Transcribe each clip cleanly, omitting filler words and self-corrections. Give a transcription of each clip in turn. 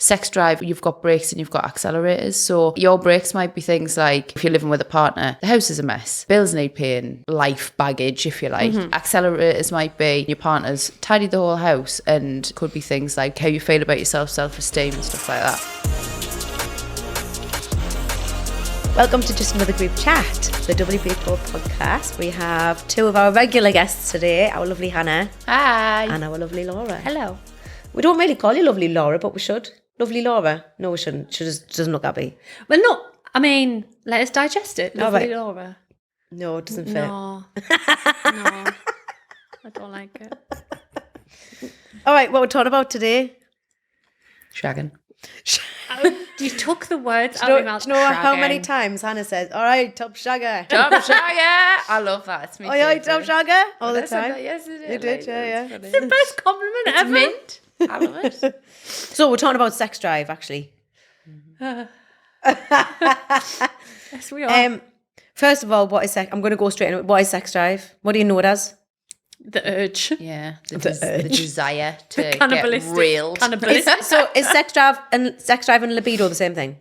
sex drive, you've got brakes and you've got accelerators. So your brakes might be things like if you're living with a partner, the house is a mess, bills need paying, life baggage, if you like. Accelerators might be your partner's tidied the whole house, and could be things like how you feel about yourself, self-esteem and stuff like that. Welcome to Just Another Group Chat, the WBCo podcast. We have two of our regular guests today, our lovely Hannah. Hi. And our lovely Laura. Hello. We don't really call you lovely Laura, but we should. Lovely Laura. No, we shouldn't. She just doesn't look happy. Well, no, I mean, let us digest it. All Lovely right. Laura. No, it doesn't fit. No. I don't like it. All right, what we're talking about today? Shagging. You took the words Do out you of know, my mouth. do you know how Shagging. many times Hannah says, all right, top shagger. Top shagger. I love that. It's me. Oh, yeah, top shagger? All the I said time. that yesterday. You did, yeah. It's the best compliment It's ever. mint. I love it. So we're talking about sex drive, actually. Yes, we are. First of all, what is sex? I'm going to go straight into it. What is sex drive? What do you know it as? The urge. Yeah. The urge. desire to get Cannibalistic. reeled. So is sex drive and libido the same thing?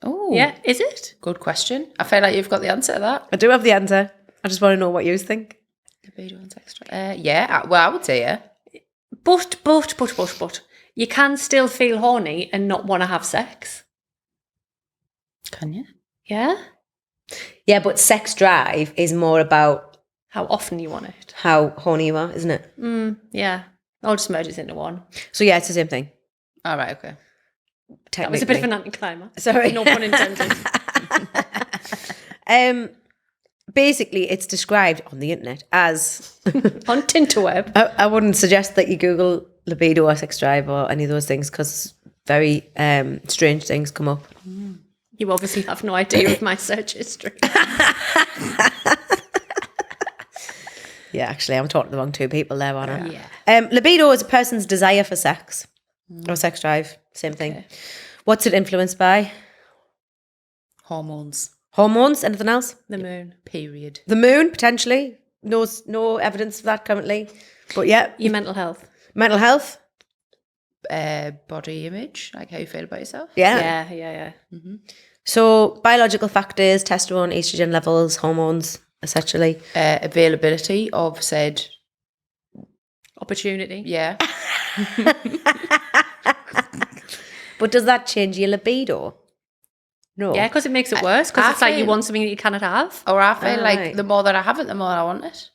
Oh. Yeah, is it? Good question. I feel like you've got the answer to that. I do have the answer. I just want to know what you think. Libido and sex drive. Yeah. Well, I would say yeah. But. You can still feel horny and not want to have sex. Can you? Yeah? Yeah, but sex drive is more about How often you want it. how horny you are, isn't it? Yeah. I'll just merge it into one. So yeah, it's the same thing. All right. Okay. That was a bit of an anticlimax. Sorry. No pun intended. Basically, it's described on the internet as... On Tinterweb. I wouldn't suggest that you Google libido or sex drive or any of those things because very strange things come up. You obviously have no idea of my search history. Yeah, actually, I'm talking to the wrong two people there, aren't I? Yeah. Libido is a person's desire for sex or sex drive, same thing. Okay. What's it influenced by? Hormones. Hormones? Anything else? The moon. Period. The moon, potentially. No evidence of that currently. But yeah, Your mental health. mental health. Body image, like how you feel about yourself. Yeah. Yeah. So biological factors, testosterone, estrogen levels, hormones, essentially. Availability of said. Opportunity. Yeah. But does that change your libido? No. Yeah, because it makes it worse. Because I it's like you feel- want something that you cannot have. Or I feel like Right. the more that I have it, the more I want it.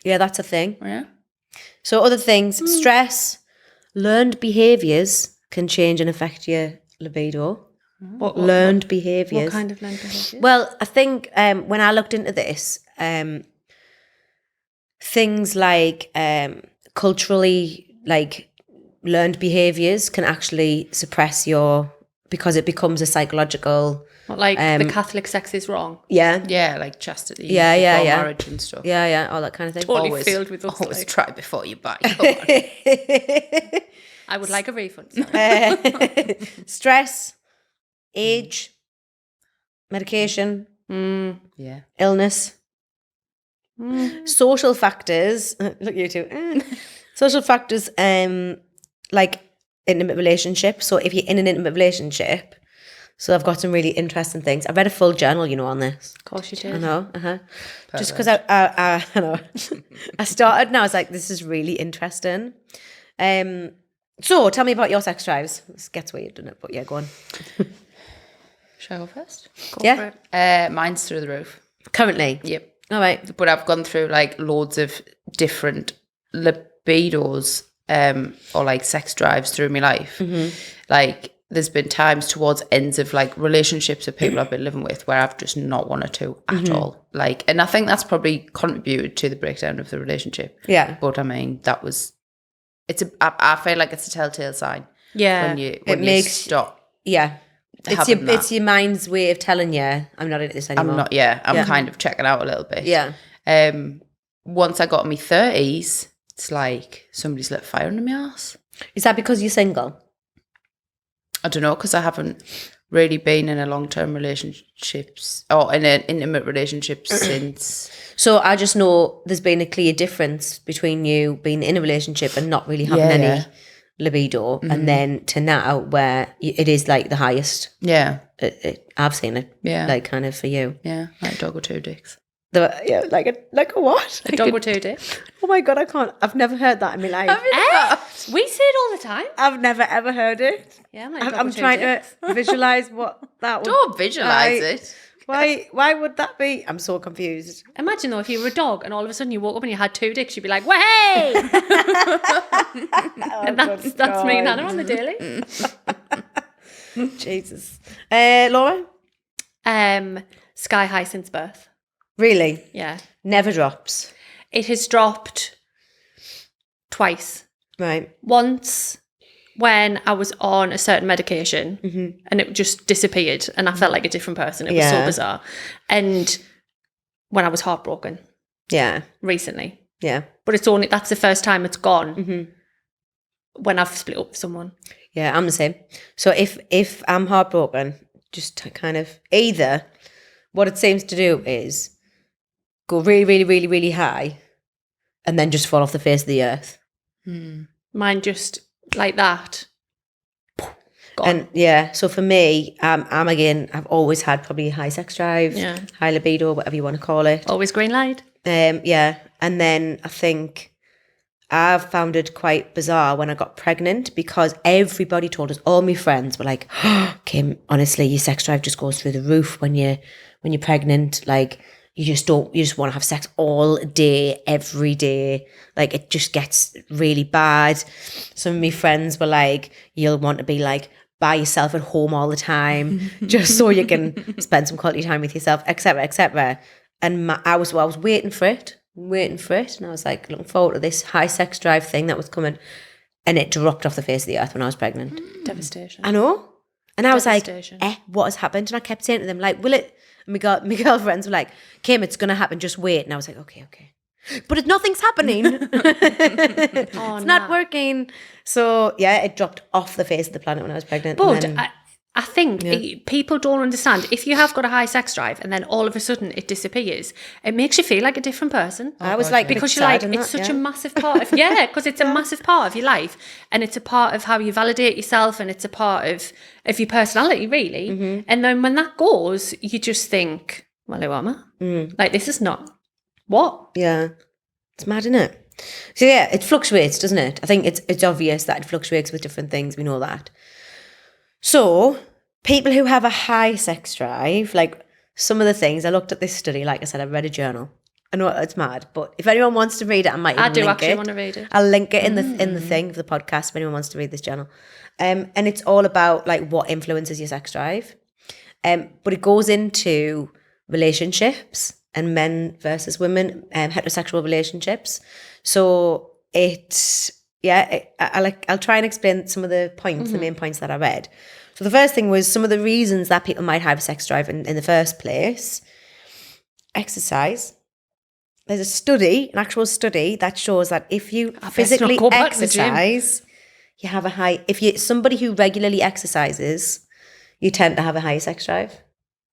Yeah, that's a thing. Yeah. So other things, stress, learned behaviours can change and affect your libido. Learned behaviours. What kind of learned behaviour? Well, I think when I looked into this, things like culturally like learned behaviours can actually suppress because it becomes a psychological. Like the Catholic sex is wrong. Yeah. Yeah, like chastity. Yeah, before yeah. marriage and stuff. Yeah, all that kind of thing. Totally filled with those. Always Like, try before you buy. Come on. I would like a refund. Sorry. Stress, age, medication, Yeah. illness, social factors. Look, you two. Social factors, like intimate relationships. So if you're in an intimate relationship, so I've got some really interesting things. I read a full journal, on this. Of course you did. I know. Just because I know. I started and I was like, this is really interesting. So tell me about your sex drives. This gets where you've done it, but yeah, go on. Should I go first? Go Yeah. for it. Mine's through the roof. Currently. Yep. All right. But I've gone through like loads of different libidos or like sex drives through my life. Like there's been times towards ends of like relationships with people I've been living with where I've just not wanted to at all. Like, and I think that's probably contributed to the breakdown of the relationship. Yeah. But I mean, I feel like it's a telltale sign. Yeah. When you makes- stop. Yeah. having that. It's your mind's way of telling you, I'm not into this anymore. I'm kind of checking out a little bit. Yeah. Once I got in my 30s, it's like somebody's lit fire under my arse. Is that because you're single? I don't know, because I haven't really been in a long-term relationships or in an intimate relationship since. So I just know there's been a clear difference between you being in a relationship and not really having any libido, and then to now where it is like the highest. Yeah. I've seen it. Yeah. Like kind of for you. Yeah. Like dog with two dicks. Yeah, like a what? A dog with two dicks. Oh my God, I can't. I've never heard that in my life. We say it all the time. I've never ever heard it. Yeah, I'm like dog I'm with two trying dicks. to visualize what that would. Don't visualize it. Why would that be? I'm so confused. Imagine though, if you were a dog and all of a sudden you woke up and you had two dicks, you'd be like, "Way!" And that's me and Hannah on the daily. Jesus. Laura? Sky high since birth. Really? Yeah. Never drops. It has dropped twice. Right. Once when I was on a certain medication and it just disappeared and I felt like a different person. It was so bizarre. And when I was heartbroken. Yeah. Recently. Yeah. But that's the first time it's gone when I've split up with someone. Yeah, I'm the same. So if I'm heartbroken, just to kind of either what it seems to do is go really, really, really, really high and then just fall off the face of the earth. Mine just like that. Gone. And yeah, so for me, I've always had probably high sex drive, high libido, whatever you want to call it. Always green light. Yeah. And then I think I've found it quite bizarre when I got pregnant because everybody told us, all my friends were like, oh, Kim, honestly, your sex drive just goes through the roof when you're pregnant. Like you just want to have sex all day, every day. Like it just gets really bad. Some of my friends were like, you'll want to be like by yourself at home all the time just so you can spend some quality time with yourself, etc., etc. And I was waiting for it. And I was like looking forward to this high sex drive thing that was coming, and it dropped off the face of the earth when I was pregnant. Devastation. I know. And I was like, Devastation. what has happened? And I kept saying to them, like, will it? And my girlfriends were like, Kim, it's going to happen, just wait. And I was like, okay. But nothing's happening. It's not working. So yeah, it dropped off the face of the planet when I was pregnant. But and then, I think people don't understand. If you have got a high sex drive and then all of a sudden it disappears, it makes you feel like a different person. I was like, because you're like, it's such a massive part of, because it's a massive part of your life and it's a part of how you validate yourself and it's a part of your personality, really. And then when that goes, you just think, well, who am I? Like, this is not what? Yeah. It's mad, isn't it? So yeah, it fluctuates, doesn't it? I think it's obvious that it fluctuates with different things. We know that. So people who have a high sex drive, like some of the things, I looked at this study, like I said, I read a journal. I know it's mad, but if anyone wants to read it, I might even link it. Want to read it. I'll link it in the thing of the podcast if anyone wants to read this journal. And it's all about like what influences your sex drive. But it goes into relationships and men versus women, heterosexual relationships. So I'll try and explain some of the points, the main points that I read. So the first thing was some of the reasons that people might have a sex drive in the first place. Exercise. There's a study, an actual study that shows that if you physically exercise, you have a high. If you're somebody who regularly exercises, you tend to have a high sex drive.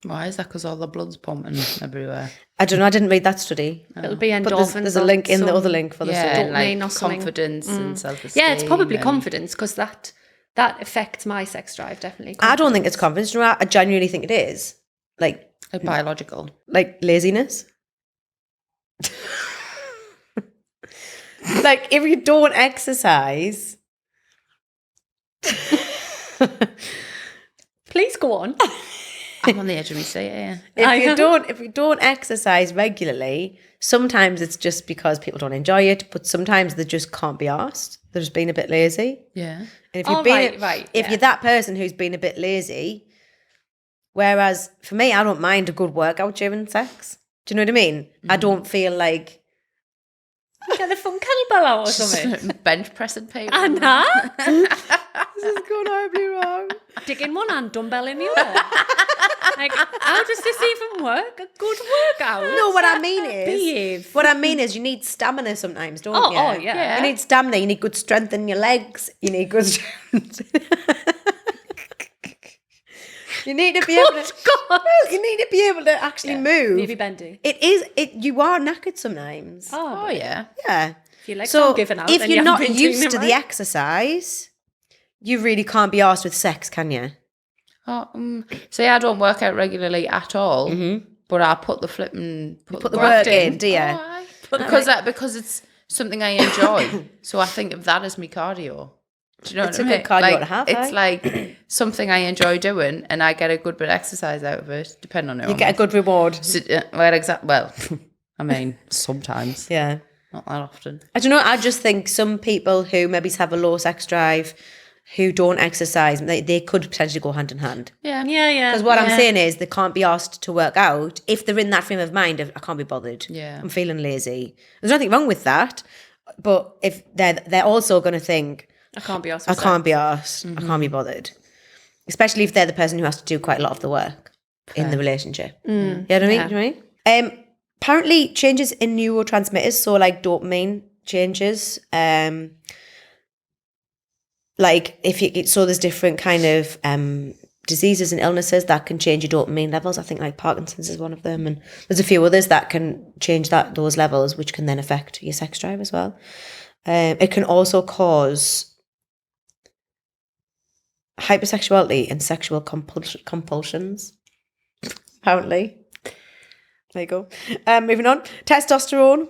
Why is that? Because all the blood's pumping everywhere. I don't know. I didn't read that study. It'll be endorphins. But there's a link in the other link for the study. And like confidence and self-esteem. Yeah, it's probably confidence because that affects my sex drive, definitely. Confidence. I don't think it's confidence. You know, I genuinely think it is. Like biological. Like laziness. Like if you don't exercise. Please go on. I'm on the edge of my seat, yeah. If you don't exercise regularly, sometimes it's just because people don't enjoy it, but sometimes they just can't be asked. They're just being a bit lazy. Yeah. And if you're that person who's been a bit lazy, whereas for me, I don't mind a good workout during sex. Do you know what I mean? I don't feel like get the fun kettlebell out or something. Bench pressing people. Anna? This is going horribly wrong. Dick in one hand, dumbbell in the other. Like, how does this even work? A good workout? No, what I mean is you need stamina sometimes, don't you? Oh, yeah. You need stamina, you need good strength in your legs, you need good strength. You need to be able to you need to be able to actually move. Maybe bending. You are knackered sometimes. Oh yeah. Yeah. If your legs aren't giving out, if then you're you not haven't been used doing to it the right. exercise, you really can't be arsed with sex, can you? Oh, so yeah, I don't work out regularly at all, but I put the Put the work in, do you? Oh, aye. Because it's something I enjoy. So I think of that as my cardio. Do you know It's what I a mean? good cardio like, to have, It's aye? like something I enjoy doing, and I get a good bit of exercise out of it, depending on who You I'm get a with. good reward. So, well, I mean, sometimes, Yeah. not that often. I don't know. I just think some people who maybe have a low sex drive, who don't exercise, they could potentially go hand in hand. Yeah, Yeah. Because what I'm saying is they can't be asked to work out if they're in that frame of mind of I can't be bothered. Yeah. I'm feeling lazy. There's nothing wrong with that. But if they're also going to think I can't be asked. I can't be asked, I can't be bothered. Especially if they're the person who has to do quite a lot of the work in the relationship. You know what I mean? yeah. Do you know what I mean? Apparently changes in neurotransmitters, so like dopamine changes. Like there's different kind of diseases and illnesses that can change your dopamine levels. I think like Parkinson's is one of them, and there's a few others that can change those levels, which can then affect your sex drive as well. It can also cause hypersexuality and sexual compulsions. Apparently, there you go. Moving on, testosterone.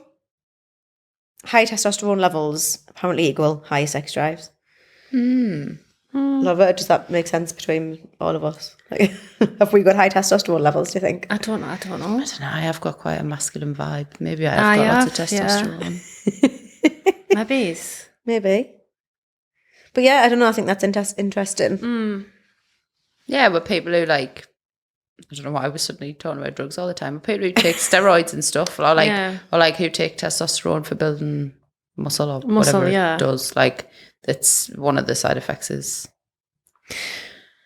High testosterone levels apparently equal high sex drives. Love it. Does that make sense between all of us? Like, have we got high testosterone levels, do you think? I don't know. I don't know, I have got quite a masculine vibe. Maybe I have got lots of testosterone. Maybe. But yeah, I don't know. I think that's interesting. Yeah, but people who like, I don't know why I was suddenly talking about drugs all the time. But people who take steroids and stuff, or like who take testosterone for building muscle or whatever it does. Like, it's one of the side effects is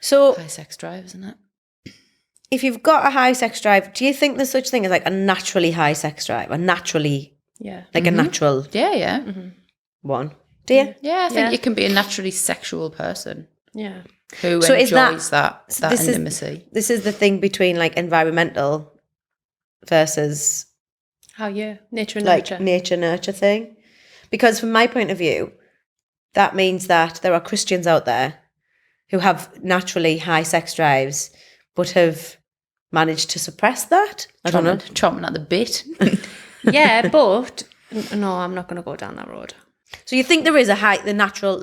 So high sex drive, isn't it? if you've got a high sex drive, do you think there's such thing as like a naturally high sex drive? A natural Yeah. one? Do you? Yeah, I think you can be a naturally sexual person. Yeah. Who So enjoys that this intimacy. This is the thing between like environmental versus nature and like nurture. nature nurture thing. Because from my point of view, that means that there are Christians out there who have naturally high sex drives but have managed to suppress that. I don't know. Chomping at the bit. Yeah, but no, I'm not going to go down that road. So you think there is the natural.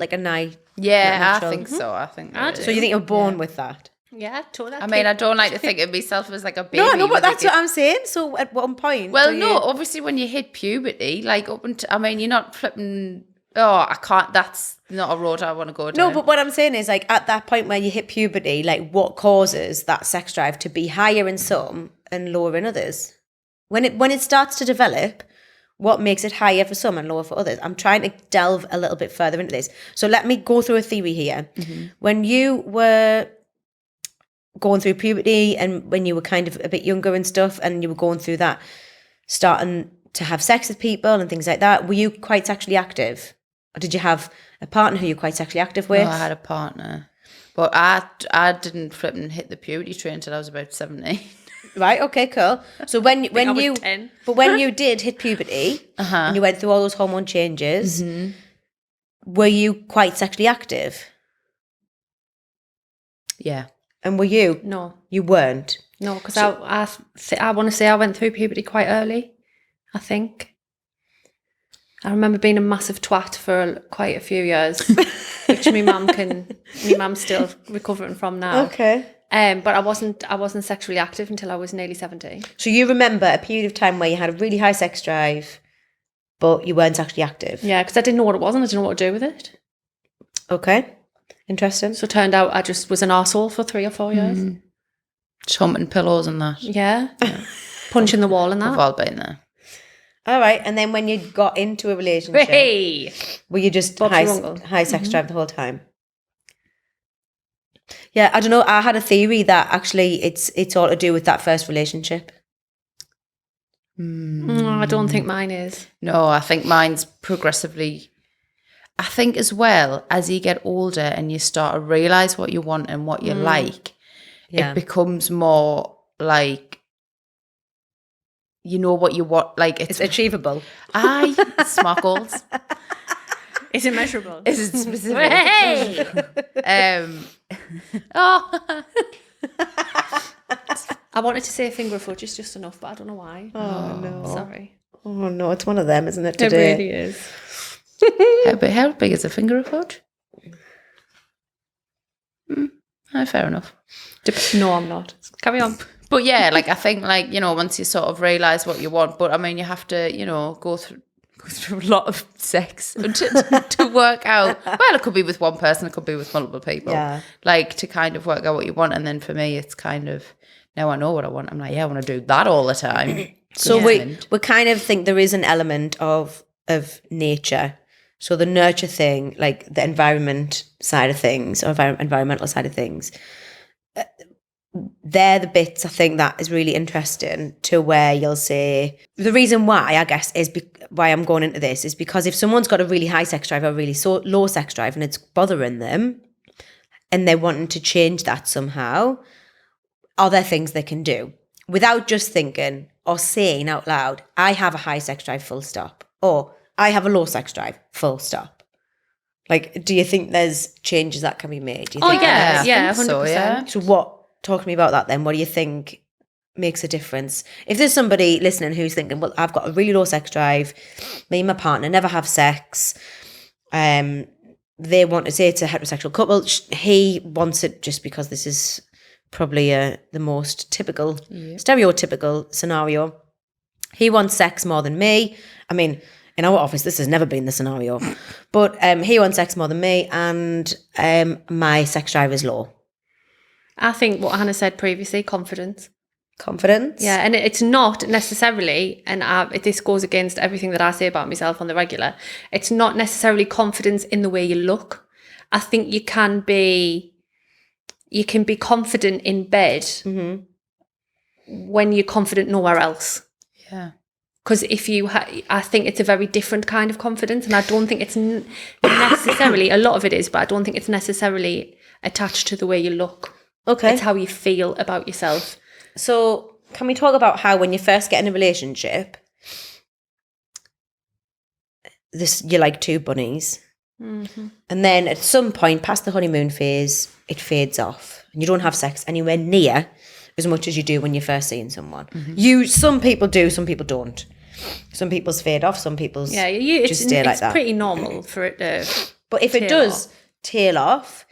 Yeah, I think so. I think So you think you're born with that? Yeah, totally. I mean, I don't like to think of myself as like a baby. No, but that's what I'm saying. So at one point, obviously when you hit puberty, like up until, I mean, you're not flipping. Oh, I can't. That's not a road I want to go down. No, but what I'm saying is like at that point where you hit puberty, like what causes that sex drive to be higher in some and lower in others? When it starts to develop, what makes it higher for some and lower for others? I'm trying to delve a little bit further into this. So let me go through a theory here. When you were going through puberty and when you were kind of a bit younger and stuff and you were going through that, starting to have sex with people and things like that, were you quite sexually active? Or did you have a partner who you were quite sexually active with? No, I had a partner. But I didn't flip and hit the puberty train until I was about 17. Right, okay, cool. So when you 10. But when you did hit puberty and you went through all those hormone changes, were you quite sexually active? Yeah. And were you? No. You weren't? No, because I want to say I went through puberty quite early, I think. I remember being a massive twat for quite a few years, which my mum's still recovering from now. Okay. But I wasn't sexually active until I was nearly 17. So you remember a period of time where you had a really high sex drive, but you weren't sexually active? Yeah, because I didn't know what it was and I didn't know what to do with it. Okay. Interesting. So it turned out I just was an arsehole for 3 or 4 years. Chomping pillows and that. Yeah. Punching the wall and that. We've all been there. All right. And then when you got into a relationship, were you just high sex drive the whole time? Yeah, I don't know. I had a theory that actually it's all to do with that first relationship. I don't think mine is. No, I think mine's progressively. I think as well as you get older and you start to realise what you want and what you like, it becomes more like, you know what you want. Like it's achievable. Aye, smart goals. Is it measurable? Is it specific? Hey! Oh, I wanted to say finger fudge is just enough, but I don't know why. Oh, no. Sorry. Oh, no. It's one of them, isn't it, It today? really is. how big is a finger of fudge? Fair enough. No, I'm not. Carry on. But yeah, like I think, like, you know, once you sort of realise what you want, but I mean, you have to, you know, go through a lot of sex to work out. Well, it could be with one person, it could be with multiple people. Yeah. Like to kind of work out what you want, and then for me, it's kind of now I know what I want. I'm like, yeah, I want to do that all the time. So we kind of think there is an element of nature. So the nurture thing, like the environment side of things, or environmental side of things, they're the bits I think that is really interesting, to where you'll say, the reason why, I guess, is why I'm going into this is because if someone's got a really high sex drive or really low sex drive and it's bothering them and they're wanting to change that somehow, are there things they can do without just thinking or saying out loud, I have a high sex drive, full stop, or I have a low sex drive, full stop? Like, do you think there's changes that can be made? Do you think yeah, yeah, I think 100%. so, yeah. So talk to me about that then. What do you think makes a difference? If there's somebody listening who's thinking, well, I've got a really low sex drive, me and my partner never have sex, they want to say it's a heterosexual couple, he wants it just because this is probably the most typical, stereotypical scenario. He wants sex more than me. I mean, in our office, this has never been the scenario, but he wants sex more than me, and my sex drive is low. I think what Hannah said previously, confidence. Confidence? Yeah, and it's not necessarily, and this goes against everything that I say about myself on the regular, it's not necessarily confidence in the way you look. I think you can be confident in bed when you're confident nowhere else. Yeah. Because if you, I think it's a very different kind of confidence, and I don't think it's necessarily, a lot of it is, but I don't think it's necessarily attached to the way you look. Okay. It's how you feel about yourself. So can we talk about how when you first get in a relationship, you're like two bunnies, and then at some point past the honeymoon phase, it fades off, and you don't have sex anywhere near as much as you do when you're first seeing someone. Some people do, some people don't. Some people's fade off, some people's just stay like that. It's pretty normal for it to. But if it does tail off,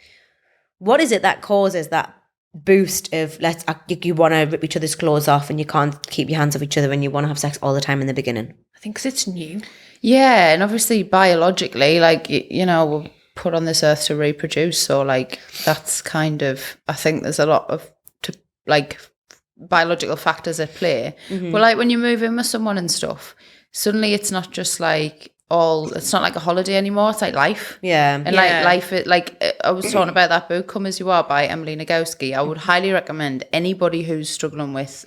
what is it that causes that boost of you want to rip each other's clothes off and you can't keep your hands off each other and you want to have sex all the time in the beginning? I think because it's new. Yeah, and obviously biologically, like, you know, we're put on this earth to reproduce, so like that's kind of, I think there's a lot of like biological factors at play. But like when you move in with someone and stuff, suddenly it's not just like it's not like a holiday anymore, it's like life. Yeah. And like life, like I was talking about that book Come As You Are by Emily Nagoski. I would highly recommend anybody who's struggling with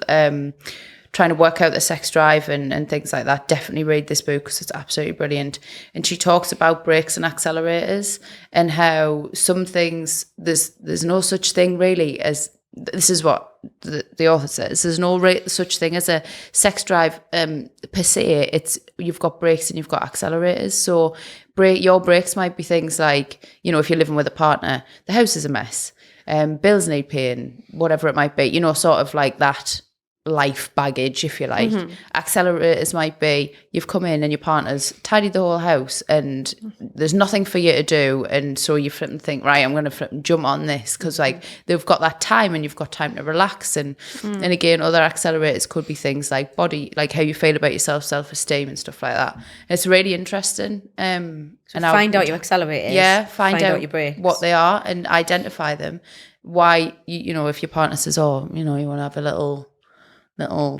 trying to work out the sex drive and things like that, definitely read this book because it's absolutely brilliant. And she talks about brakes and accelerators and how some things, there's no such thing really as, this is what the author says, there's no such thing as a sex drive per se. It's, you've got brakes and you've got accelerators. So your brakes might be things like, you know, if you're living with a partner, the house is a mess, bills need paying, whatever it might be, you know, sort of like that life baggage, if you like. Accelerators might be, you've come in and your partner's tidied the whole house and there's nothing for you to do, and so you flip and think, right, I'm going to flip and jump on this because like they've got that time and you've got time to relax. And again, other accelerators could be things like body, like how you feel about yourself, self-esteem and stuff like that. It's really interesting. And find out your accelerators. Yeah, find out your brakes, what they are, and identify them. Why, you know, if your partner says, oh, you know, you want to have a little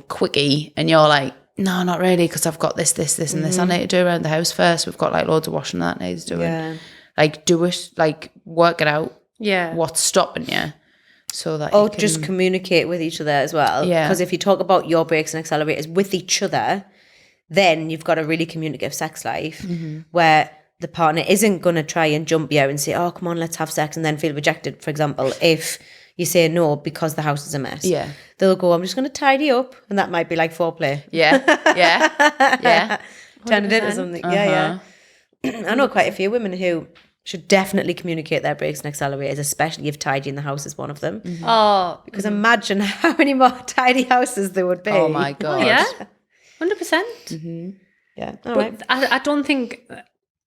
quickie, and you're like, no, not really, because I've got this and this I need to do around the house first. We've got like loads of washing that needs doing. Yeah. Like do it, like work it out. Yeah. What's stopping you? So that you can just communicate with each other as well. Yeah. Because if you talk about your brakes and accelerators with each other, then you've got a really communicative sex life where the partner isn't going to try and jump you and say, oh, come on, let's have sex, and then feel rejected, for example, if you say no because the house is a mess. Yeah. They'll go, I'm just going to tidy up. And that might be like foreplay. Yeah. Yeah. Yeah. Turn it into something. Yeah, yeah. I know quite a few women who should definitely communicate their brakes and accelerators, especially if tidying the house is one of them. Oh, Because imagine how many more tidy houses there would be. Oh my God. yeah, 100%. Yeah. All right. But I don't think,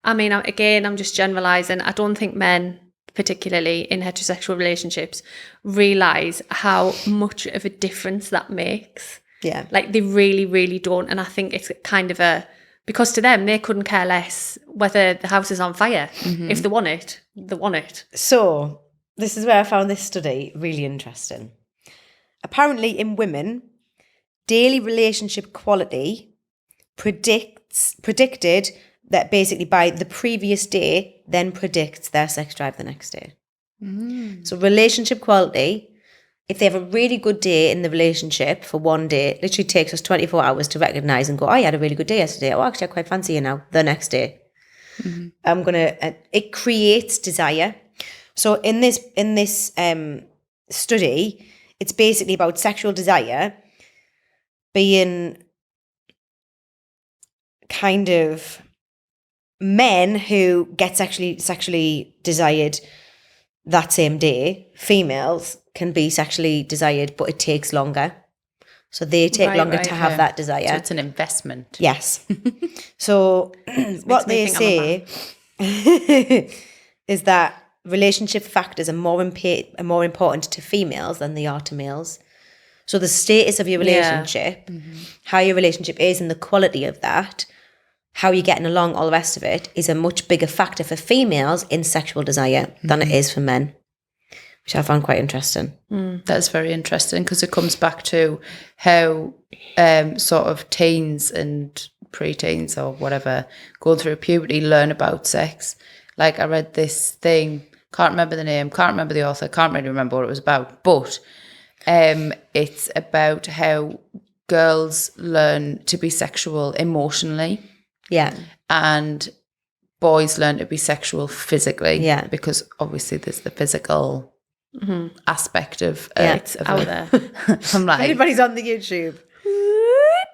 I mean, again, I'm just generalising. I don't think men, particularly in heterosexual relationships, realise how much of a difference that makes. Yeah. Like they really, really don't. And I think it's kind of because to them, they couldn't care less whether the house is on fire. If they want it, they want it. So this is where I found this study really interesting. Apparently in women, daily relationship quality predicted that basically by the previous day then predicts their sex drive the next day. So relationship quality, if they have a really good day in the relationship for one day, it literally takes us 24 hours to recognise and go, I had a really good day yesterday. Oh, actually, I quite fancy you now. The next day. It creates desire. So in this study, it's basically about sexual desire being kind of men who get sexually desired that same day. Females can be sexually desired, but it takes longer. So they take longer to have that desire. So it's an investment. Yes. So what they say is that relationship factors are more important to females than they are to males. So the status of your relationship, how your relationship is and the quality of that, how you're getting along, all the rest of it, is a much bigger factor for females in sexual desire than it is for men, which I found quite interesting. That's very interesting because it comes back to how sort of teens and pre-teens or whatever going through puberty learn about sex. Like I read this thing, can't remember the name, can't remember the author, can't really remember what it was about, but it's about how girls learn to be sexual emotionally. Yeah. And boys learn to be sexual physically. Yeah. Because obviously there's the physical aspect of It's of out it. there. I'm like, Anybody's on the YouTube.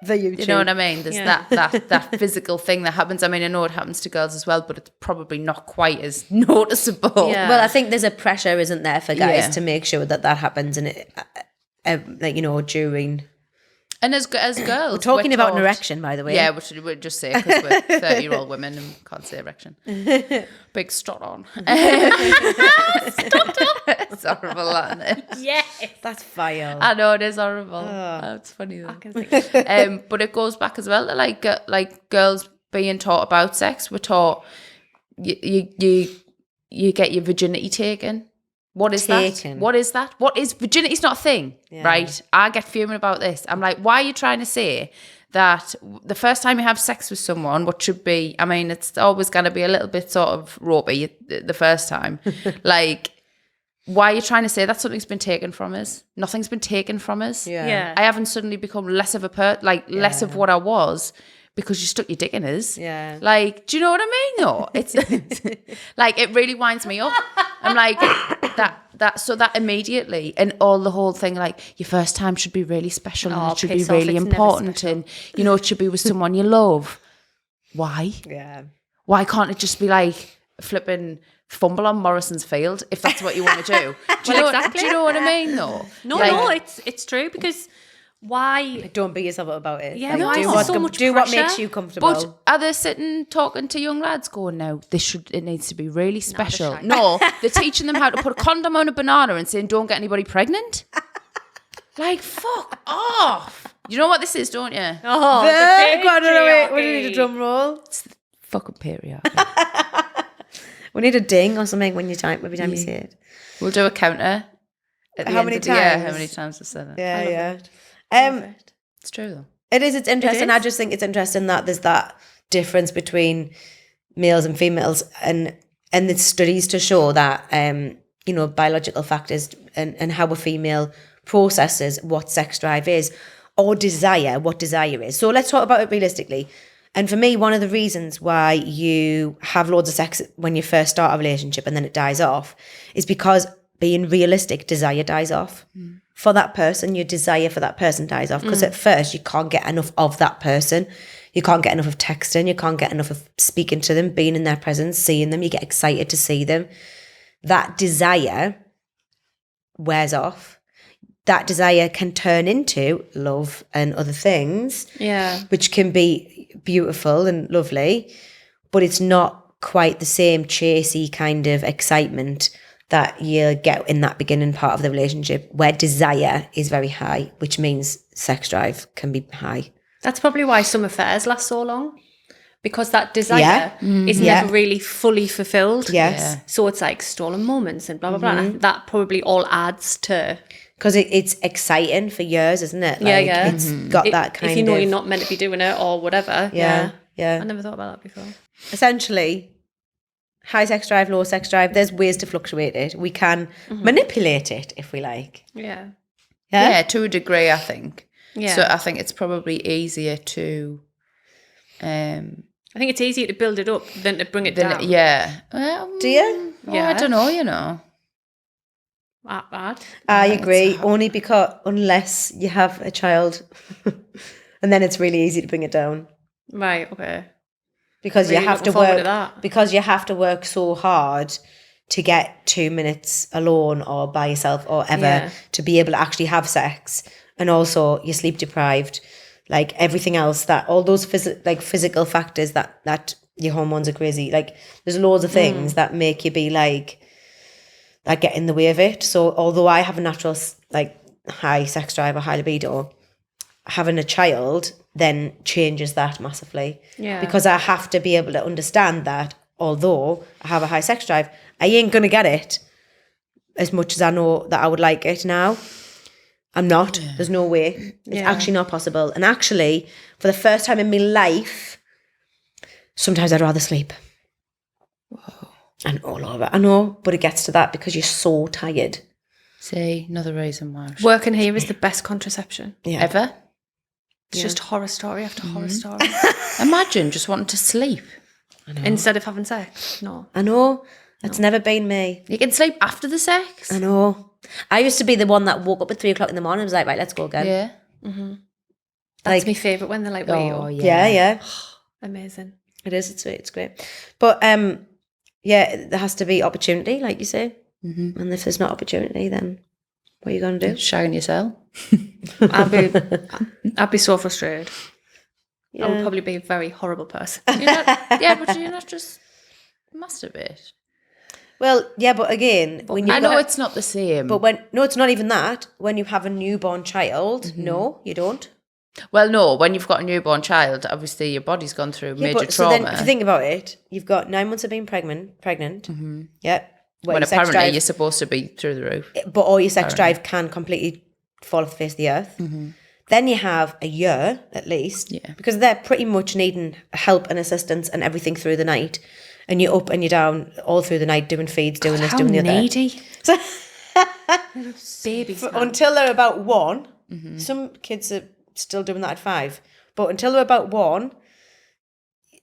The YouTube. you know what I mean? There's Yeah. that physical thing that happens. I mean, I know it happens to girls as well, but it's probably not quite as noticeable. Yeah. Well, I think there's a pressure, isn't there, for guys Yeah. to make sure that happens, and it, like, you know, during. And as girls, We're talking we're about an taught- erection, by the way. Yeah, we'll just say because we're 30-year-old women and can't say erection. Big strut on. It's horrible, isn't it? Yes. That's vile. I know it is horrible. Oh, it's funny though. can think. But it goes back as well to like girls being taught about sex. We're taught you get your virginity taken. What is Taken. that? What is that? What is virginity? It's not a thing, right? I get fuming about this. I'm like, why are you trying to say that the first time you have sex with someone, what should be? I mean, it's always going to be a little bit sort of ropey the first time. Like, why are you trying to say that something's been taken from us? Nothing's been taken from us. Yeah. I haven't suddenly become less of a less of what I was because you stuck your dick in us. Yeah. Like, do you know what I mean? No, it's like it really winds me up. I'm like that immediately, and all the whole thing, like your first time should be really special and it should be piss off, really it's never important, special. and you know it should be with someone you love. Why? Yeah. Why can't it just be like flipping fumble on Morrison's field if that's what you want to do? Do you know? exactly. Do you know what I mean? Though. No, it's true because why? Don't beat yourself up about it. Yeah, Like, no, do it's what, so much do what pressure. makes you comfortable. But are they sitting talking to young lads going, no, it needs to be really special? shy. No, they're teaching them how to put a condom on a banana and saying, don't get anybody pregnant. Like, fuck off. You know what this is, don't you? Oh, Go on, wait, we patriarchy. need a drum roll. Fucking patriarchy. We need a ding or something every time you say it. We'll do a counter. At the How end many of the year, times? how many times I said it. Yeah. It's true though. It's interesting. is. I just think it's interesting that there's that difference between males and females, and the studies to show that you know, biological factors and how a female processes what sex drive is, or desire, what desire is. So let's talk about it realistically. And for me, one of the reasons why you have loads of sex when you first start a relationship and then it dies off is because, being realistic, desire dies off. for that person, your desire for that person dies off. Because at first you can't get enough of that person. You can't get enough of texting. You can't get enough of speaking to them, being in their presence, seeing them. You get excited to see them. That desire wears off. That desire can turn into love and other things, which can be beautiful and lovely, but it's not quite the same chasey kind of excitement that you get in that beginning part of the relationship where desire is very high, which means sex drive can be high. That's probably why some affairs last so long, because that desire is never really fully fulfilled. Yes. So it's like stolen moments and blah, blah, blah. And I think that probably all adds to... Because it's exciting for years, isn't it? Like, it's got that kind of... If you know you're not meant to be doing it or whatever. Yeah. I never thought about that before. Essentially, high sex drive, low sex drive, there's ways to fluctuate it. We can manipulate it if we like. Yeah. Yeah, to a degree, I think. Yeah. So I think it's probably easier to... I think it's easier to build it up than to bring it down. Yeah. Do you? Yeah. I don't know, you know. That bad. I agree, only because unless you have a child and then it's really easy to bring it down. Right, okay. Because Really you have to looking forward work to that. because you have to work so hard to get 2 minutes alone or by yourself or ever to be able to actually have sex, and also you're sleep deprived, like everything else, that all those physical factors that your hormones are crazy, like there's loads of things that make you be like that get in the way of it. So although I have a natural like high sex drive or high libido, having a child then changes that massively. Yeah. Because I have to be able to understand that although I have a high sex drive, I ain't gonna get it as much as I know that I would like it now. I'm not. There's no way. It's actually not possible. And actually, for the first time in my life, sometimes I'd rather sleep. Whoa. And all over. I know, but it gets to that because you're so tired. See, another reason why. Working here is the best contraception. Yeah. Ever? It's just horror story after horror story. Imagine just wanting to sleep. Instead of having sex. No. I know. That's never been me. You can sleep after the sex. I know. I used to be the one that woke up at 3 o'clock in the morning and was like, right, let's go again. Yeah. That's Like- my favourite when they're like, wait, Oh, Yeah. amazing. It is. It's great. But yeah, there has to be opportunity, like you say. And if there's not opportunity, then what are you going to do? Shagging yourself. I'd be so frustrated. I would Yeah. probably be a very horrible person. You're not, yeah, but you're not just masturbate. Well, yeah, but again, when you I know it's not the same. but no, it's not even that. When you have a newborn child, no, you don't. Well, no, when you've got a newborn child, obviously your body's gone through major but so trauma. then, if you think about it, you've got 9 months of being pregnant. Yeah. when your sex apparently drive- you're supposed to be through the roof. but all your sex drive can completely fall off the face of the earth. Then you have a year at least, because they're pretty much needing help and assistance and everything through the night, and you're up and you're down all through the night doing feeds, doing this, How doing the other. needy. So Babies. man. until they're about 1, some kids are still doing that at 5, but until they're about 1,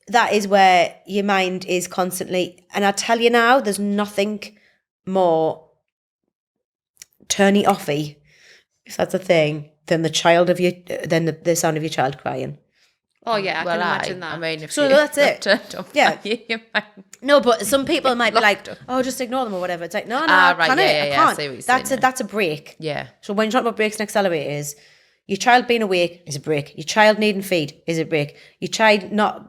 that is where your mind is constantly. And I tell you now, there's nothing more turny offy, if that's a thing, than the sound of your child crying. Oh, yeah, I can imagine that. I mean, if So you that's it. turned off Yeah. you might- No, but some people might be like, "Oh, just ignore them or whatever." It's like, no, I right, can't. yeah, I yeah, I can't. see what you're saying now. That's a break. yeah. So when you're talking about breaks and accelerators, your child being awake is a break. Your child needing feed is a break. Your child not,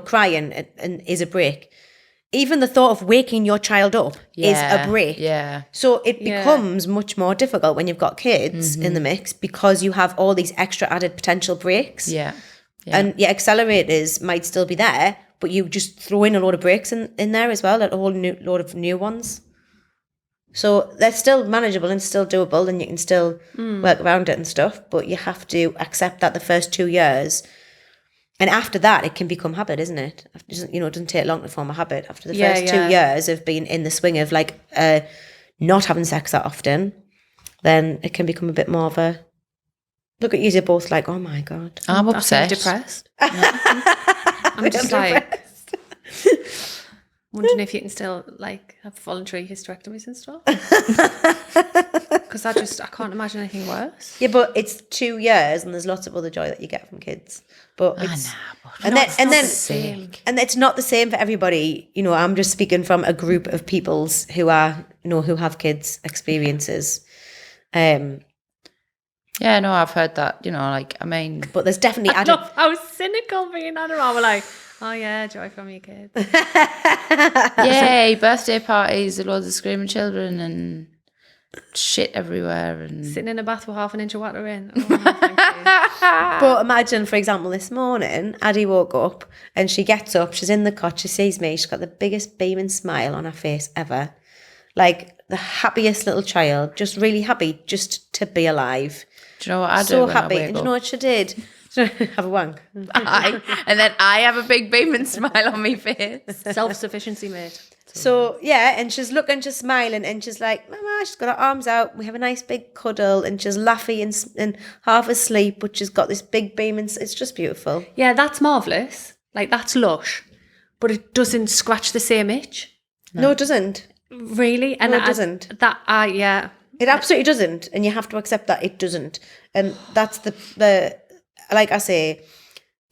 crying and is a break. Even the thought of waking your child up is a break. Yeah. So it becomes much more difficult when you've got kids in the mix because you have all these extra added potential breaks. Yeah. And your accelerators might still be there, but you just throw in a load of breaks in there as well, a whole load of new ones. So they're still manageable and still doable, and you can still work around it and stuff, but you have to accept that the first 2 years, and after that it can become habit, isn't it? It doesn't take long to form a habit. After the first 2 years of being in the swing of not having sex that often, then it can become a bit more of a, look at you, you're both like, oh my God. I'm I'm upset. depressed. I'm just like wondering if you can still have voluntary hysterectomies and stuff. Because because I can't imagine anything worse. Yeah, but it's 2 years, and there's lots of other joy that you get from kids. But it's and No, then it's and not then the same. and it's not the same for everybody. You know, I'm just speaking from a group of peoples who are, you know, who have kids experiences. Yeah, no, I've heard that. You know, like, I mean, But there's definitely I added. love how cynical being animal. We're like, oh yeah, joy from your kids. yay, birthday parties, loads of screaming children and shit everywhere. And Sitting in a bath with half an inch of water in. Oh, no, thank you. But imagine, for example, this morning, Addie woke up and she gets up, she's in the cot, she sees me, she's got the biggest beaming smile on her face ever. Like the happiest little child, just really happy just to be alive. do you know what I do? So when happy. I wake And do you up? know what she did? Have a wank. And then I have a big beaming smile on my face. Self-sufficiency, mate. So yeah, and she's looking, she's smiling, and she's like, Mama, she's got her arms out. We have a nice big cuddle, and she's laughing and half asleep, but she's got this big beam, and it's just beautiful. Yeah, that's marvellous. Like, that's lush. But it doesn't scratch the same itch. No, it doesn't. Really? And No, it doesn't. Yeah. It absolutely doesn't, and you have to accept that it doesn't. And that's the like I say,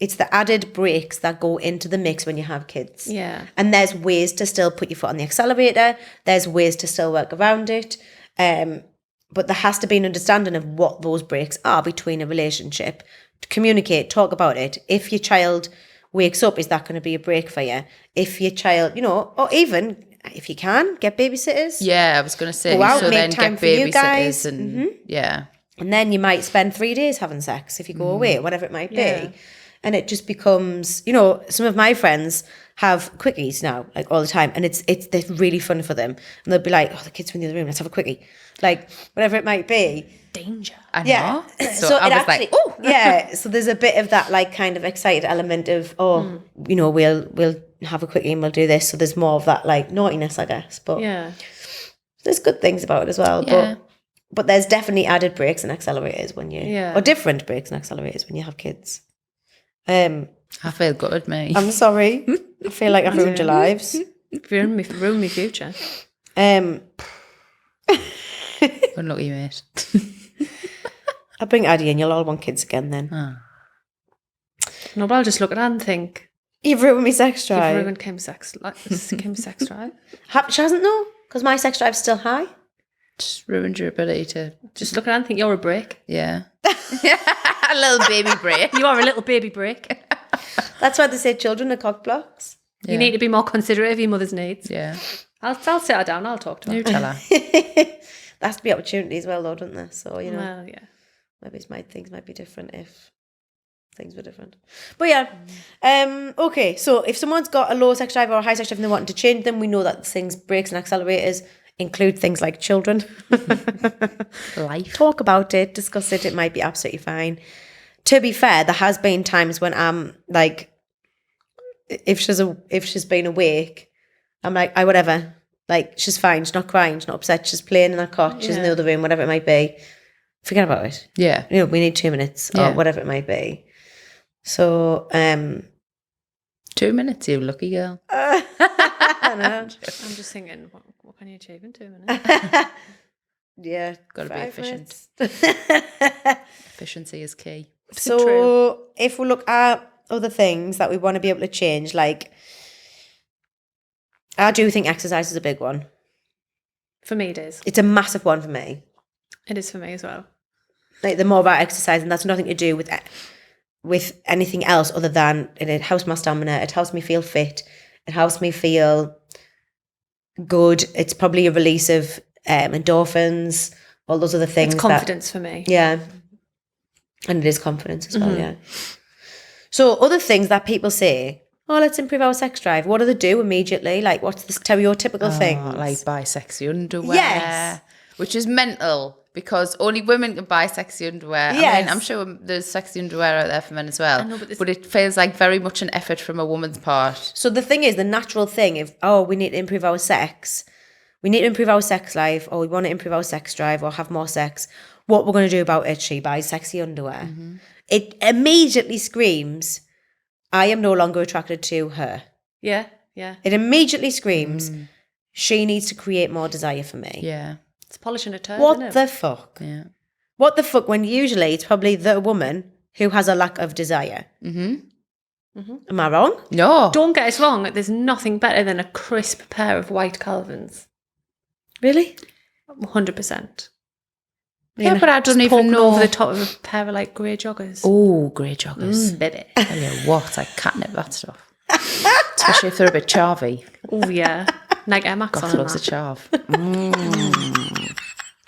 it's the added breaks that go into the mix when you have kids. Yeah. And there's ways to still put your foot on the accelerator. There's ways to still work around it. But there has to be an understanding of what those breaks are between a relationship. To communicate, talk about it. If your child wakes up, is that going to be a break for you? If your child, you know, or even if you can, get babysitters. Yeah, I was going to say, Go out, so make then time get for you babysitters guys. and yeah. And then you might spend 3 days having sex if you go away, whatever it might Yeah. be. And it just becomes, you know, some of my friends have quickies now, like all the time. And they're really fun for them. And they'll be like, oh, the kids are in the other room, let's have a quickie. Like, whatever it might be. Danger. I know. Yeah. So I was like, oh. yeah. So there's a bit of that like kind of excited element of, you know, we'll have a quickie and we'll do this. So there's more of that like naughtiness, I guess. But Yeah. there's good things about it as well. Yeah. But there's definitely added brakes and accelerators when you, Yeah. or different brakes and accelerators when you have kids. I feel good, mate. I'm sorry. I feel like I've ruined your lives. Ruin my future. Unlucky, mate. I'll bring Addie in. You'll all want kids again then. No, but I'll just look at her and think, You've ruined my sex you've drive. ruined Kim's sex drive. She hasn't though, because my sex drive's still high. Just ruined your ability to, Just look at her and think, you're a break. yeah. A little baby break. You are a little baby break. That's why they say children are cock blocks. You need to be more considerate of your mother's needs. Yeah. I'll sit her down. I'll talk to her. You tell her. There has to be opportunity as well, though, don't there? So, you know, Well, yeah. maybe things might be different if things were different. But yeah, okay. So if someone's got a low sex drive or a high sex drive and they're wanting to change them, we know that things, brakes and accelerators include things like children. Life. Talk about it, discuss it. It might be absolutely fine. To be fair, there has been times when I'm like, if she's been awake, I'm like, whatever. Like, she's fine. She's not crying. She's not upset. She's playing in her cot. She's in the other room, whatever it might be. Forget about it. Yeah. You know, we need 2 minutes or whatever it might be. So, 2 minutes, you lucky girl. I know. I'm just thinking, what can you achieve in 2 minutes? Yeah. Gotta be 5 efficient. minutes. Efficiency is key. So if we look at other things that we want to be able to change, like, I do think exercise is a big one. For me, it is. It's a massive one for me. It is for me as well. Like, the more about exercise, and that's nothing to do with anything else other than it helps my stamina, it helps me feel fit, it helps me feel good. It's probably a release of endorphins, all those other things. It's confidence for me. Yeah. And it is confidence as well, yeah. So other things that people say, oh, let's improve our sex drive. What do they do immediately? Like, what's the stereotypical thing? Like buy sexy underwear. Yes. Which is mental because only women can buy sexy underwear. I mean, Yes. I'm sure there's sexy underwear out there for men as well. I know, but but it feels like very much an effort from a woman's part. So the thing is, the natural thing, if, we need to improve our sex, we need to improve our sex life, or we want to improve our sex drive or have more sex, what we're going to do about it, she buys sexy underwear. It immediately screams, I am no longer attracted to her. Yeah, yeah. It immediately screams, she needs to create more desire for me. Yeah. It's polishing a turd, What isn't it? the fuck? Yeah. What the fuck when usually it's probably the woman who has a lack of desire. Am I wrong? No. Don't get us wrong, there's nothing better than a crisp pair of white Calvins. Really? 100%. Yeah, but I don't even Poking know. over the top of a pair of like grey joggers. Oh, grey joggers. Baby. Tell you what, I catnip that stuff. Especially if they're a bit charvy. Oh, yeah. Like Air Max God on loves a that. charv.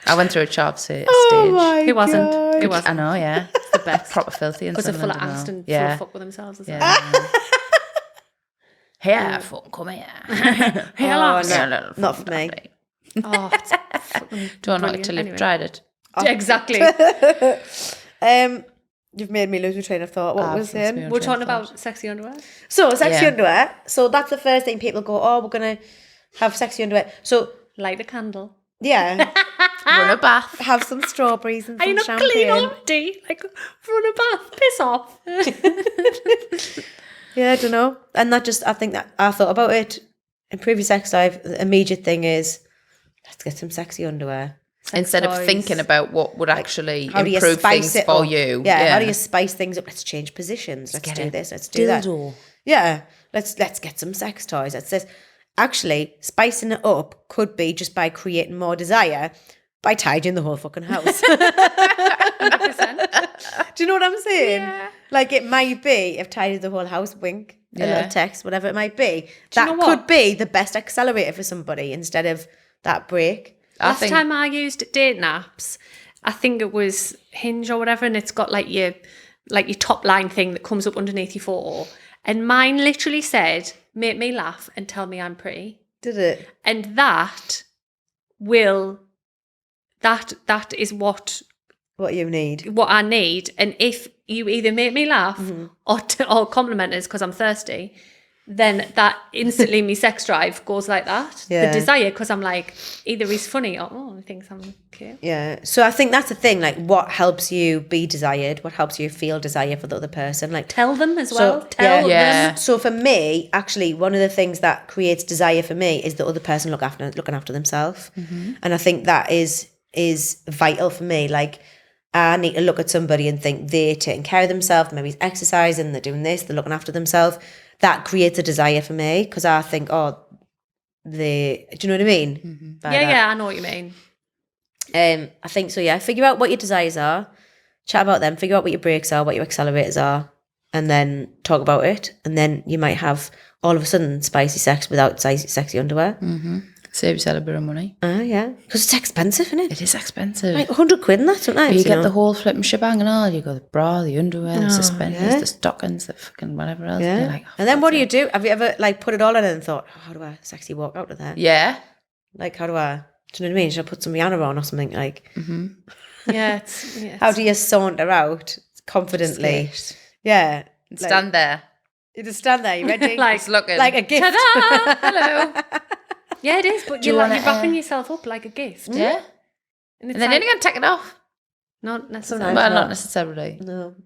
I went through a charv stage. It wasn't. It I wasn't. know, yeah. It's the best. Proper filthy and Because they're full of Sunderland angst all. and full Yeah. of fuck with themselves as well. Yeah. Here, fuck, come here. Here, Oh, lass. no, Here, little not fucking for me. daddy. Oh, it's fucking Don't knock it brilliant. till you've Anyway. tried it. Yeah, exactly. You've made me lose my train of thought. What was lost me it? on We're train talking of thought. about sexy underwear. So sexy Yeah. underwear. So that's the first thing people go, oh, we're gonna have sexy underwear. So Light a candle. yeah, Run a bath. have some strawberries and Are you some not clean champagne. already? Like, run a bath, piss off. Yeah, I don't know. And that just, I think that I thought about it in previous sex life. The immediate thing is, let's get some sexy underwear. Instead of toys. thinking about what would actually How do you improve spice things it for up? you. Yeah, how do you spice things up? Let's change positions. Let's get do a this. Let's do that. dildo. Yeah, let's get some sex toys. It says actually spicing it up could be just by creating more desire by tidying the whole fucking house. 100%. Do you know what I'm saying? Yeah. Like it might be if tidied the whole house, wink, a Yeah. little text, whatever it might be. you That know what? could be the best accelerator for somebody instead of that break. Last time I used dating apps, I think it was Hinge or whatever, and it's got like your top line thing that comes up underneath your photo. And mine literally said, "Make me laugh and tell me I'm pretty." Did it? And that is what What you need. I need. And if you either make me laugh or compliment us because I'm thirsty, then that instantly my sex drive goes like that. Yeah. The desire, because I'm like, either he's funny or he thinks I'm cute. Yeah. So I think that's the thing. Like, what helps you be desired? What helps you feel desire for the other person? Like, Tell them as well. yeah. Tell Yeah. them. So for me, actually, one of the things that creates desire for me is the other person looking after themselves, and I think that is vital for me. Like, I need to look at somebody and think they're taking care of themselves. Maybe it's exercising, they're doing this, they're looking after themselves. That creates a desire for me because I think, oh, do you know what I mean? By that. Yeah, I know what you mean. I think so. Yeah, figure out what your desires are, chat about them, figure out what your breaks are, what your accelerators are, and then talk about it. And then you might have all of a sudden spicy sex without sexy underwear. Save yourself a bit of money. Yeah, because it's expensive, isn't it? It is expensive. Like 100 quid and that sometimes. you get know? the whole flipping shebang and all. You got the bra, the underwear, the suspenders, yeah. the stockings, the fucking whatever else. Yeah. You're like, oh, And then what do you do? Have you ever like put it all in and thought, oh, how do I sexy walk out of there? yeah. Like, how do you know what I mean? Should I put some Rihanna on or something? Like, Yeah, how do you saunter out confidently? Yeah. Stand there. You just stand there, you ready? Like- Just looking. like a gift. ta-da! Hello. Yeah, it is, but you you're wanna, wrapping yourself up like a gift. Yeah. And, it's And then like, you're going to take it off. not necessarily. Well, not. not necessarily. No.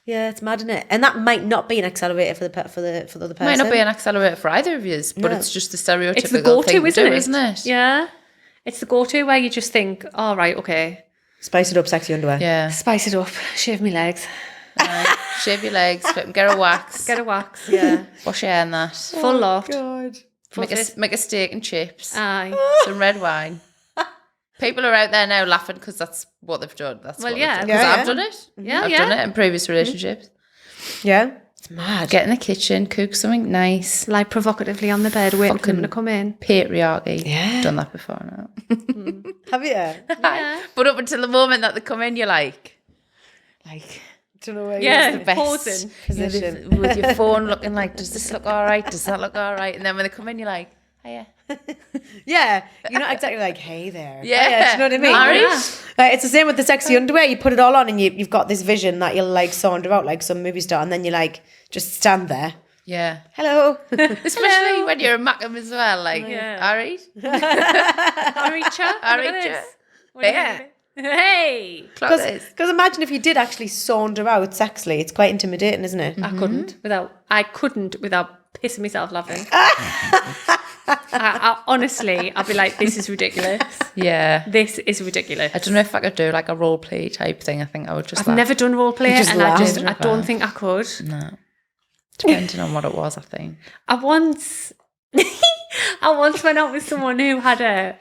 Yeah, it's mad, isn't it? And that might not be an accelerator for the other person. Might not be an accelerator for either of you, but No. it's just the stereotypical It's the go-to, thing to isn't do, it? isn't it? Yeah. It's the go-to where you just think, all right, okay, Spice it up, sexy underwear. Yeah. spice it up, shave me legs, Right. Shave your legs, flip 'em, get a wax, get a wax, yeah, wash your hair and that. full loft. God. Make a steak and chips, Aye. some red wine. People are out there now laughing because that's what they've done. That's Well, what yeah. they've done. 'Cause Yeah, I've yeah. done it. Yeah, I've yeah. done it in previous relationships. Yeah. It's mad. Get in the kitchen, cook something nice. Lie provocatively on the bed, waiting for them Fucking- to come in. Patriarchy. Yeah. Done that before now. Have you? Yeah. But up until the moment that they come in, you're like, Do you know where Yeah, you're best. pausing. position? with your phone looking like, does this look all right? Does that look all right? And then when they come in, you're like, hiya. Yeah. You're not exactly like, hey there. Yeah. Do you know what I mean? Married? Yeah. Like, it's the same with the sexy underwear. You put it all on and you've got this vision that you'll like saunter out like some movie star and then you like just stand there. Yeah. Hello. Especially when you're a Macam as well. Like, Yeah. all right. Aricha? Aricha. Yeah. Hey. Clock this. Because imagine if you did actually saunter out sexily. It's quite intimidating, isn't it? I couldn't without pissing myself laughing. I honestly, I'd be like, this is ridiculous. Yeah. This is ridiculous. I don't know if I could do like a role play type thing. I think I would just I've never done role play, Just and laugh. I don't think I could. No. Depending on what it was, I think. I once went out with someone who had a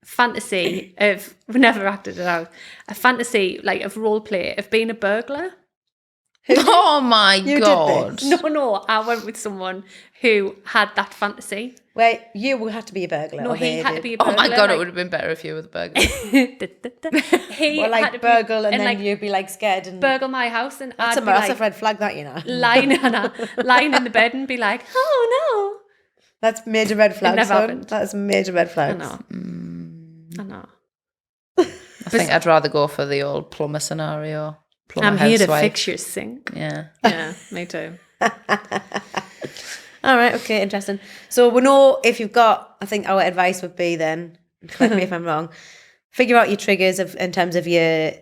fantasy of, we never acted it out, a fantasy like of role play of being a burglar. Oh my did God. this? No, I went with someone who had that fantasy. Wait, you would have to be a burglar. No, or he they had did? to be a Oh burglar. my God, it like, would have been better if you were the burglar. he Or had like to burgle and then like, you'd be like scared and burgle my house, and that's I'd a be massive like red flag, that, you know. lying in the bed and be like, oh That's major red flag. never son. happened. That's major red no. I flags. know. I know. I think I'd rather go for the old plumber scenario. Plumber I'm here to housewife. fix your sink. Yeah. Yeah, me too. All right, okay, interesting. So we know if you've got, I think our advice would be then, correct me if I'm wrong, figure out your triggers in terms of your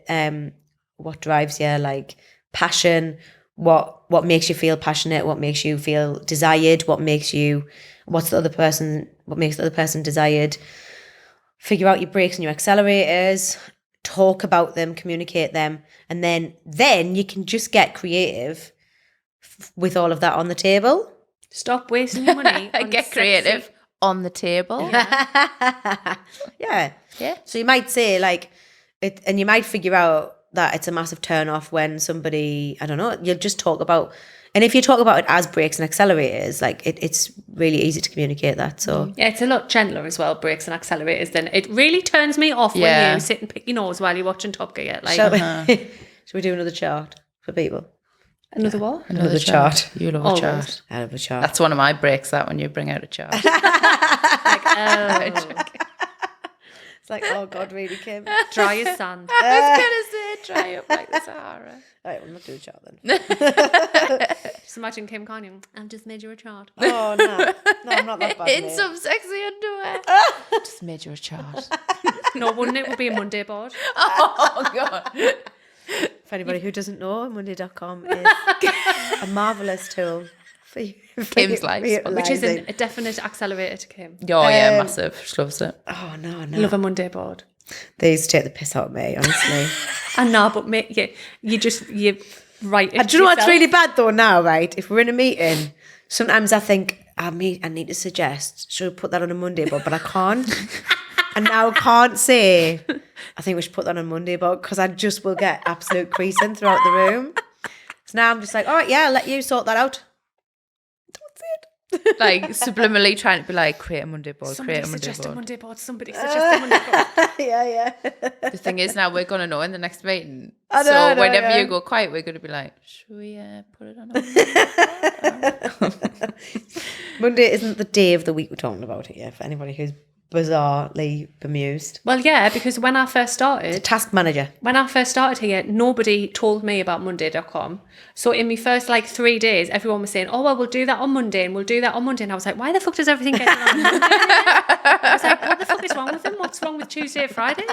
what drives you, like passion, what makes you feel passionate, what makes you feel desired, what makes the other person desired. Figure out your brakes and your accelerators, talk about them, communicate them, and then you can just get creative with all of that on the table. Stop wasting your money. on Get creative sexy- on the table. Yeah. Yeah. So you might say like it, and you might figure out that it's a massive turn off when somebody, I don't know, you'll just talk about, and if you talk about it as brakes and accelerators, like it's really easy to communicate that. So Yeah, it's a lot gentler as well, brakes and accelerators. Then it really turns me off when Yeah. you sit and pick your nose while you're watching Top Gear. Like shall we do another chart for people? another what? Another chart. You love Always. a chart. I love a chart. That's one of my breaks, that when you bring out a chart. Oh. It's like, oh God, really, Kim? Dry as sand. I was going to say, dry up like the Sahara. All right, we'll not do a chart then. Just imagine Kim Kanye. I've just made you a chart. Oh no, I'm not that bad. In mate. some sexy underwear. Just made you a chart. No, wouldn't it? Would be a Monday board. Oh, God. For anybody who doesn't know, Monday.com is a marvellous tool for you. Kim's life, Which is realising. a definite accelerator to Kim. Oh, yeah, massive. She loves it. Oh no. Love a Monday board. They used to take the piss out of me, honestly. I know, but mate, you write it. Do you know what's really bad though now, right? If we're in a meeting, sometimes I think, I need to suggest, should I put that on a Monday board? But I can't. And now I can't say, I think we should put that on Monday board, because I just will get absolute creasing throughout the room. So now I'm just like, all right, yeah, I'll let you sort that out. Like, subliminally trying to be like, create a Monday board, Somebody create a Monday suggest a board. Monday board. Somebody suggest a Monday board. Yeah. The thing is, now we're going to know in the next meeting. I know, So whenever yeah. you go quiet, we're going to be like, should we put it on? Monday isn't the day of the week we're talking about here, for anybody who's bizarrely bemused. Well, yeah, because when I first started, Task manager. here, nobody told me about Monday.com. So in my first 3 days, everyone was saying, oh, well, we'll do that on Monday and we'll do that on Monday. And I was like, why the fuck does everything get done on Monday? I was like, what the fuck is wrong with them? What's wrong with Tuesday or Friday?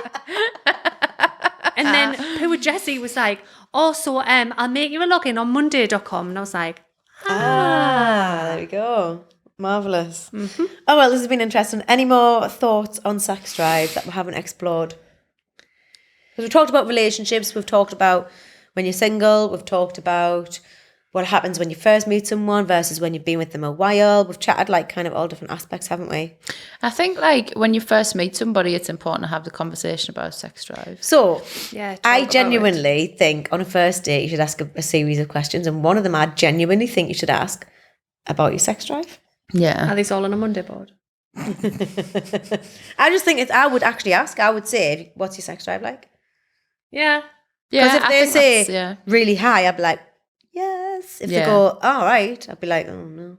And then poor Jessie was like, oh, so I'll make you a login on Monday.com. And I was like, There we go. Marvellous. Mm-hmm. Oh, well, this has been interesting. Any more thoughts on sex drive that we haven't explored? Because we've talked about relationships, we've talked about when you're single, we've talked about what happens when you first meet someone versus when you've been with them a while. We've chatted kind of all different aspects, haven't we? I think when you first meet somebody, it's important to have the conversation about sex drive. So, yeah, talk I about genuinely think on a first date you should ask a series of questions, and one of them I genuinely think you should ask about your sex drive. Yeah. Are these all on a Monday board? I just think I would actually ask. I would say, what's your sex drive like? Yeah. Because Yeah, if I they think say that's- really high, I'd be like, yes. If they Yeah. go, all right, I'd be like, oh no.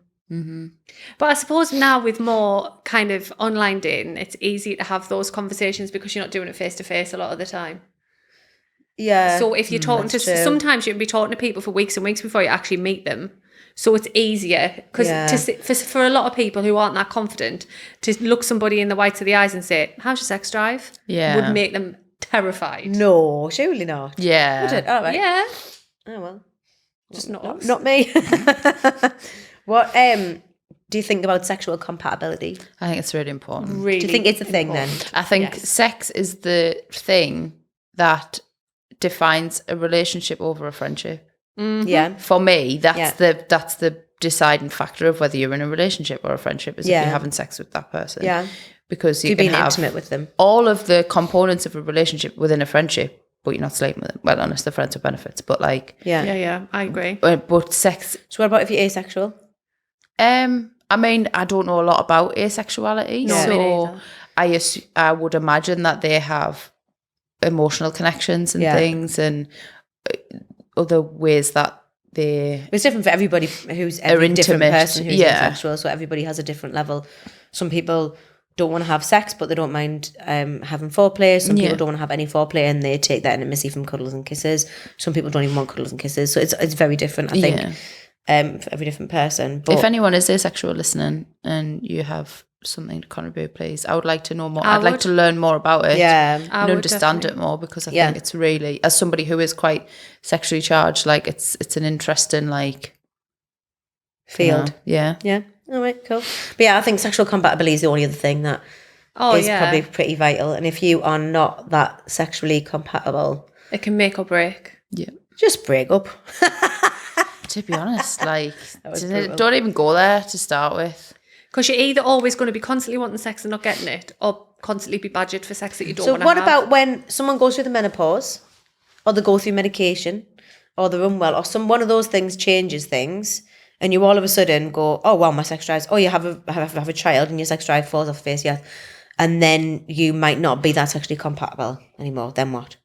But I suppose now with more kind of online dating, it's easy to have those conversations because you're not doing it face to face a lot of the time. Yeah. So if you're talking to, that's true. sometimes you can be talking to people for weeks and weeks before you actually meet them. So it's easier because Yeah. for a lot of people who aren't that confident, to look somebody in the whites of the eyes and say, how's your sex drive? Yeah. Would make them terrified. No, surely not. Yeah. Would it? All right. Yeah. Oh, well. Just not us. Not me. What do you think about sexual compatibility? I think it's really important. Really Do you think it's a thing then? important. I think Yes. sex is the thing that defines a relationship over a friendship. Yeah. For me, that's Yeah. the deciding factor of whether you're in a relationship or a friendship is if Yeah. you're having sex with that person. Yeah. Because you You're can being have intimate with them. all of the components of a relationship within a friendship, but you're not sleeping with them. Well, unless they're friends with benefits. But like, Yeah, I agree. but sex. So what about if you're asexual? I mean, I don't know a lot about asexuality, No, me so neither. I would imagine that they have emotional connections and Yeah. things and other ways that they It's different for everybody who's every different intimate, person who's yeah. asexual. So everybody has a different level. Some people don't want to have sex, but they don't mind having foreplay. Some people Yeah. don't want to have any foreplay, and they take that intimacy from cuddles and kisses. Some people don't even want cuddles and kisses. So it's very different, I think, for every different person. But If anyone is asexual listening and you have something to contribute, please, I would like to know more. I'd like would. to learn more about it. yeah, And I would understand definitely. it more because I Yeah. think it's really, as somebody who is quite sexually charged, like it's an interesting like field. Yeah. Yeah. All right, cool. But yeah, I think sexual compatibility is the only other thing that Oh, is yeah. probably pretty vital. And if you are not that sexually compatible, It can make or break. Yeah. just break up. To be honest, like was brutal. don't even go there to start with. Because you're either always going to be constantly wanting sex and not getting it, or constantly be badgered for sex that you don't So want to what have. about when someone goes through the menopause, or they go through medication, or they're unwell, or one of those things changes things, and you all of a sudden go, oh wow, my sex drive. Oh, you have a child, and your sex drive falls off the face, yeah, and then you might not be that sexually compatible anymore. Then what?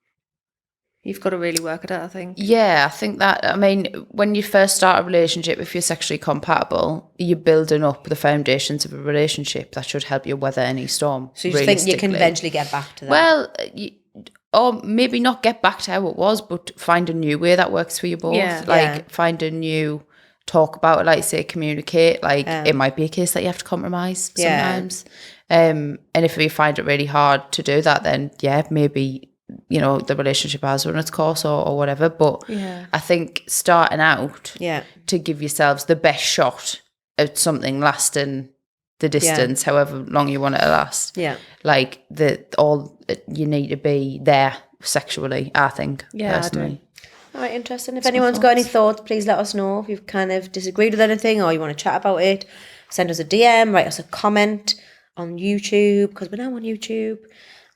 You've got to really work at it, I think. Yeah, I think that, I mean, when you first start a relationship, if you're sexually compatible, you're building up the foundations of a relationship that should help you weather any storm. So you just think you can realistically. eventually get back to that? Well, or maybe not get back to how it was, but find a new way that works for you both. Yeah. Like Yeah. find a new talk about it, like say communicate. Like it might be a case that you have to compromise Yeah. sometimes. And if you find it really hard to do that, then yeah, maybe, you know, the relationship has run its course or whatever. But Yeah. I think starting out yeah, to give yourselves the best shot at something lasting the distance, however long you want it to last. yeah. Like you need to be there sexually, I think, Yeah, I do. personally. All right, interesting. If anyone's got any thoughts, please let us know. If you've kind of disagreed with anything or you want to chat about it, send us a DM, write us a comment on YouTube, because we're now on YouTube.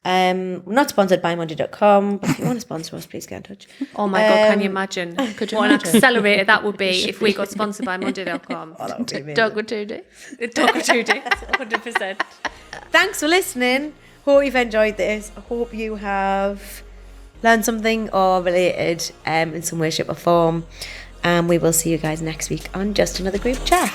We're not sponsored by Monday.com, but if you want to sponsor us, please get in touch. Oh my God, can you imagine? Could you what an imagine? accelerator that would be if we got sponsored by Monday.com. That would be amazing. Dog with 2D. Talk of 2 days, 100%. Thanks for listening. Hope you've enjoyed this. I hope you have learned something or related in some way, shape or form. And we will see you guys next week on Just Another Group Chat.